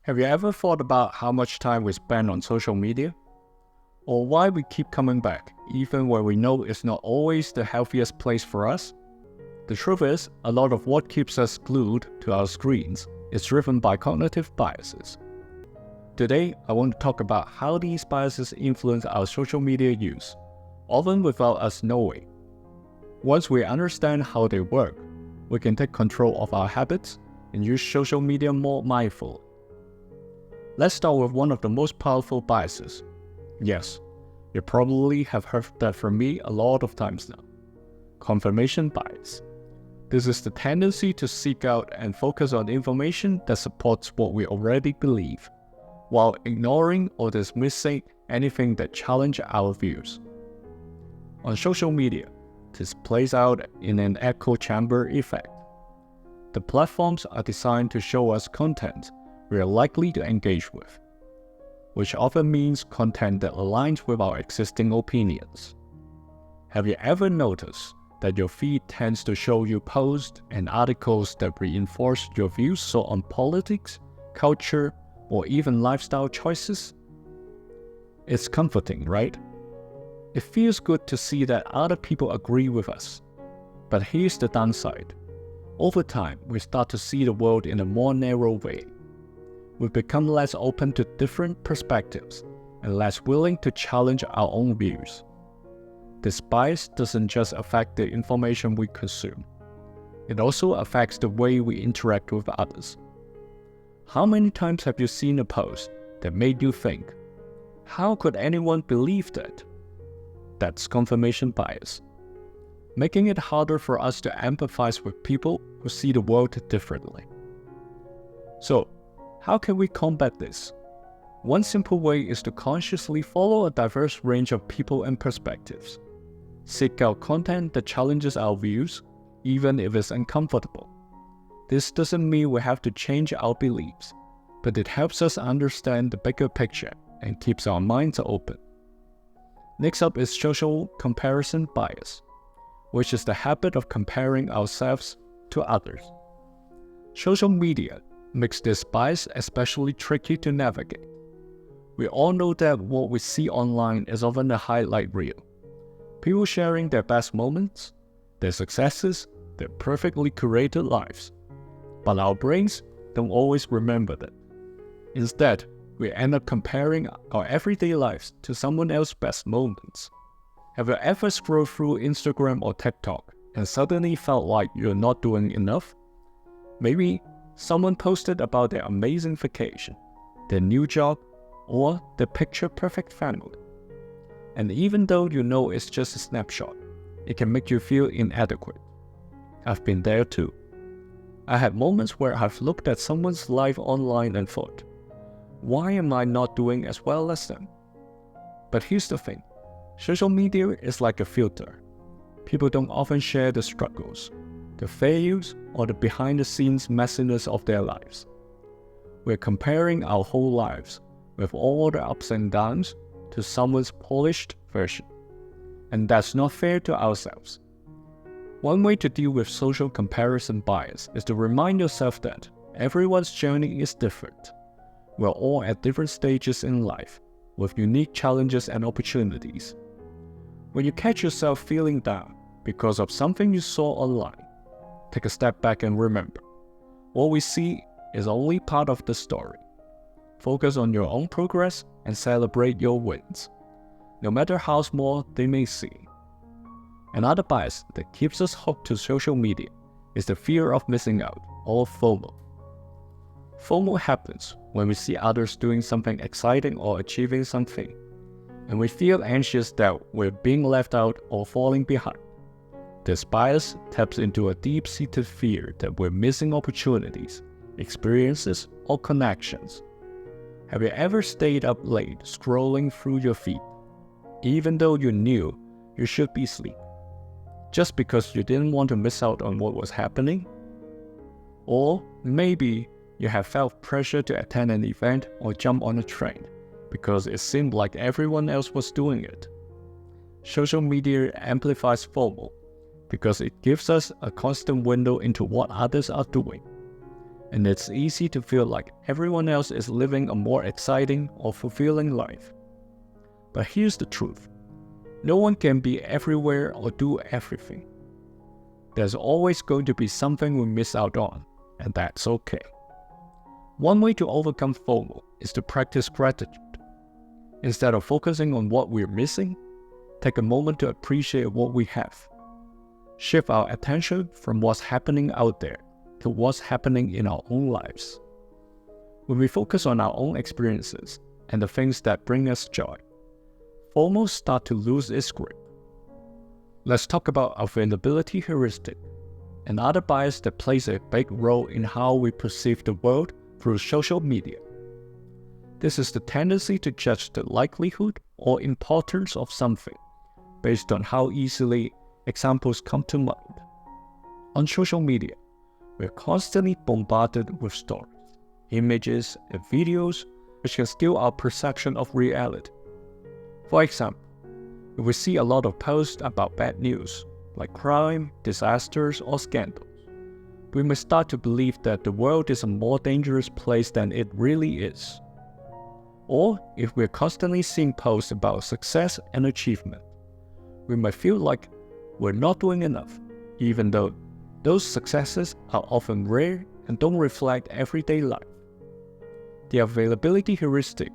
Have you ever thought about how much time we spend on social media? Or why we keep coming back, even when we know it's not always the healthiest place for us? The truth is, a lot of what keeps us glued to our screens is driven by cognitive biases. Today, I want to talk about how these biases influence our social media use, often without us knowing. Once we understand how they work, we can take control of our habits and use social media more mindfully. Let's start with one of the most powerful biases. Yes, you probably have heard that from me a lot of times now. Confirmation bias. This is the tendency to seek out and focus on information that supports what we already believe, while ignoring or dismissing anything that challenges our views. On social media, this plays out in an echo chamber effect. The platforms are designed to show us content we are likely to engage with, which often means content that aligns with our existing opinions. Have you ever noticed that your feed tends to show you posts and articles that reinforce your views on politics, culture, or even lifestyle choices? It's comforting, right? It feels good to see that other people agree with us. But here's the downside. Over time, we start to see the world in a more narrow way. We become less open to different perspectives and less willing to challenge our own views. This bias doesn't just affect the information we consume. It also affects the way we interact with others. How many times have you seen a post that made you think, how could anyone believe that? That's confirmation bias, making it harder for us to empathize with people who see the world differently. So, how can we combat this? One simple way is to consciously follow a diverse range of people and perspectives. Seek out content that challenges our views, even if it's uncomfortable. This doesn't mean we have to change our beliefs, but it helps us understand the bigger picture and keeps our minds open. Next up is social comparison bias, which is the habit of comparing ourselves to others. Social media makes this bias especially tricky to navigate. We all know that what we see online is often a highlight reel. People sharing their best moments, their successes, their perfectly curated lives. But our brains don't always remember that. Instead, we end up comparing our everyday lives to someone else's best moments. Have you ever scrolled through Instagram or TikTok and suddenly felt like you're not doing enough? Maybe someone posted about their amazing vacation, their new job, or their picture-perfect family. And even though you know it's just a snapshot, it can make you feel inadequate. I've been there too. I had moments where I've looked at someone's life online and thought, why am I not doing as well as them? But here's the thing, social media is like a filter. People don't often share the struggles, the failures, or the behind-the-scenes messiness of their lives. We're comparing our whole lives, with all the ups and downs, to someone's polished version. And that's not fair to ourselves. One way to deal with social comparison bias is to remind yourself that everyone's journey is different. We're all at different stages in life, with unique challenges and opportunities. When you catch yourself feeling down because of something you saw online, take a step back and remember, what we see is only part of the story. Focus on your own progress and celebrate your wins, no matter how small they may seem. Another bias that keeps us hooked to social media is the fear of missing out, or FOMO. FOMO happens when we see others doing something exciting or achieving something, and we feel anxious that we're being left out or falling behind. This bias taps into a deep-seated fear that we're missing opportunities, experiences, or connections. Have you ever stayed up late scrolling through your feed, even though you knew you should be asleep, just because you didn't want to miss out on what was happening? Or maybe you have felt pressure to attend an event or jump on a train because it seemed like everyone else was doing it. Social media amplifies FOMO because it gives us a constant window into what others are doing. and it's easy to feel like everyone else is living a more exciting or fulfilling life. But here's the truth. No one can be everywhere or do everything. There's always going to be something we miss out on, and that's okay. One way to overcome FOMO is to practice gratitude. Instead of focusing on what we're missing, take a moment to appreciate what we have. Shift our attention from what's happening out there to what's happening in our own lives. When we focus on our own experiences and the things that bring us joy, FOMO starts to lose its grip. Let's talk about availability heuristic, another bias that plays a big role in how we perceive the world through social media. This is the tendency to judge the likelihood or importance of something based on how easily examples come to mind. On social media, we're constantly bombarded with stories, images, and videos which can skew our perception of reality. For example, if we see a lot of posts about bad news, like crime, disasters, or scandals, we may start to believe that the world is a more dangerous place than it really is. Or if we're constantly seeing posts about success and achievement, we might feel like we're not doing enough, even though those successes are often rare and don't reflect everyday life. The availability heuristic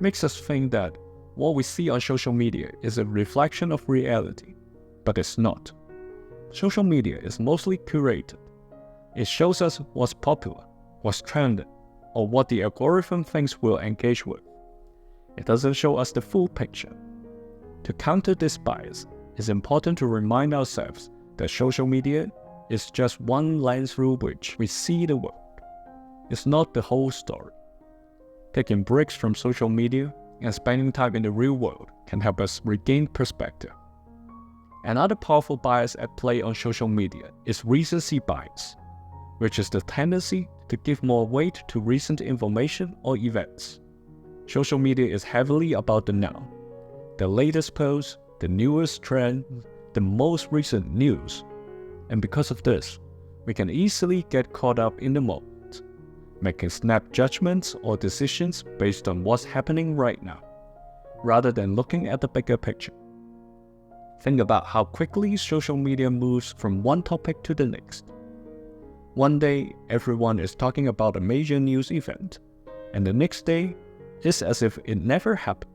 makes us think that what we see on social media is a reflection of reality, but it's not. Social media is mostly curated. It shows us what's popular, what's trending, or what the algorithm thinks we'll engage with. It doesn't show us the full picture. To counter this bias, it's important to remind ourselves that social media is just one lens through which we see the world. It's not the whole story. Taking breaks from social media and spending time in the real world can help us regain perspective. Another powerful bias at play on social media is recency bias, which is the tendency to give more weight to recent information or events. Social media is heavily about the now, the latest posts, the newest trend, the most recent news. And because of this, we can easily get caught up in the moment, making snap judgments or decisions based on what's happening right now, rather than looking at the bigger picture. Think about how quickly social media moves from one topic to the next. One day, everyone is talking about a major news event, and the next day, it's as if it never happened.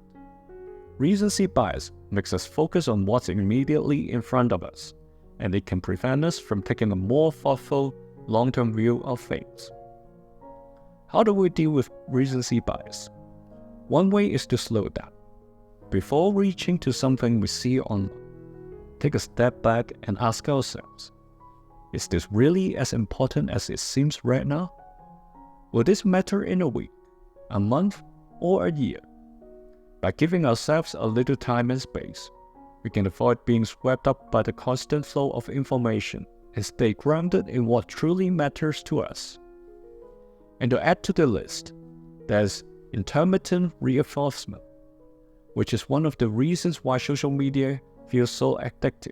Recency bias makes us focus on what's immediately in front of us, and it can prevent us from taking a more thoughtful, long-term view of things. How do we deal with recency bias? One way is to slow down. Before reaching to something we see online, take a step back and ask ourselves, is this really as important as it seems right now? Will this matter in a week, a month, or a year? By giving ourselves a little time and space, we can avoid being swept up by the constant flow of information and stay grounded in what truly matters to us. And to add to the list, there's intermittent reinforcement, which is one of the reasons why social media feels so addictive.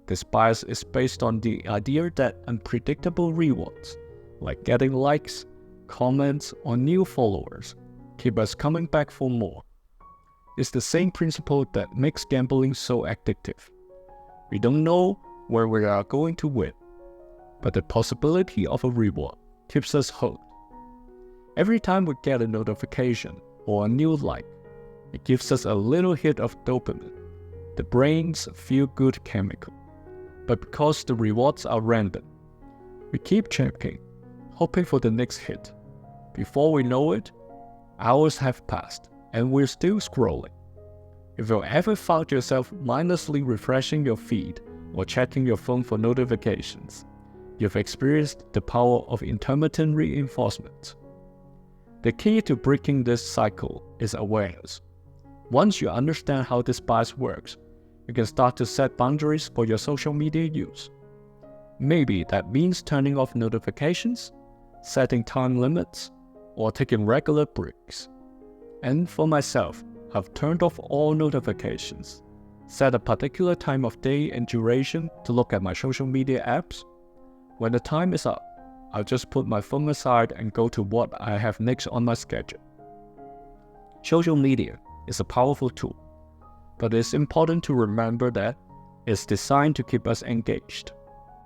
This bias is based on the idea that unpredictable rewards, like getting likes, comments, or new followers, keep us coming back for more. It's the same principle that makes gambling so addictive. We don't know where we are going to win, but the possibility of a reward keeps us hooked. Every time we get a notification or a new like, it gives us a little hit of dopamine, the brain's feel-good chemical. But because the rewards are random, we keep checking, hoping for the next hit. Before we know it, hours have passed, and we're still scrolling. If you've ever found yourself mindlessly refreshing your feed or checking your phone for notifications, you've experienced the power of intermittent reinforcement. The key to breaking this cycle is awareness. Once you understand how this bias works, you can start to set boundaries for your social media use. Maybe that means turning off notifications, setting time limits, or taking regular breaks. And for myself, I've turned off all notifications, set a particular time of day and duration to look at my social media apps. When the time is up, I'll just put my phone aside and go to what I have next on my schedule. Social media is a powerful tool, but it's important to remember that it's designed to keep us engaged,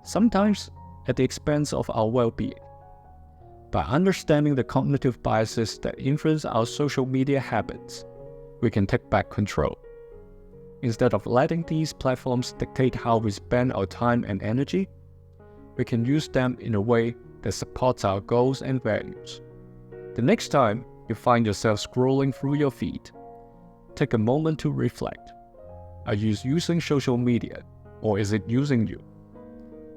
sometimes at the expense of our well-being. By understanding the cognitive biases that influence our social media habits, we can take back control. Instead of letting these platforms dictate how we spend our time and energy, we can use them in a way that supports our goals and values. The next time you find yourself scrolling through your feed, take a moment to reflect. Are you using social media, or is it using you?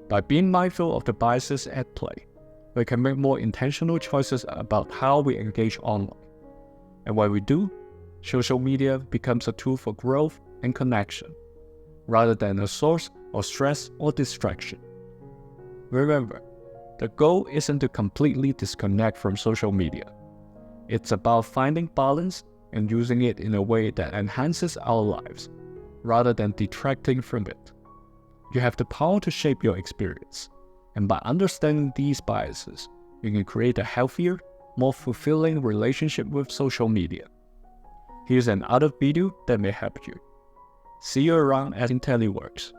By being mindful of the biases at play, we can make more intentional choices about how we engage online. And when we do, social media becomes a tool for growth and connection, rather than a source of stress or distraction. Remember, the goal isn't to completely disconnect from social media. It's about finding balance and using it in a way that enhances our lives, rather than detracting from it. You have the power to shape your experience, and by understanding these biases, you can create a healthier, more fulfilling relationship with social media. Here's another video that may help you. See you around at IntelliWorks.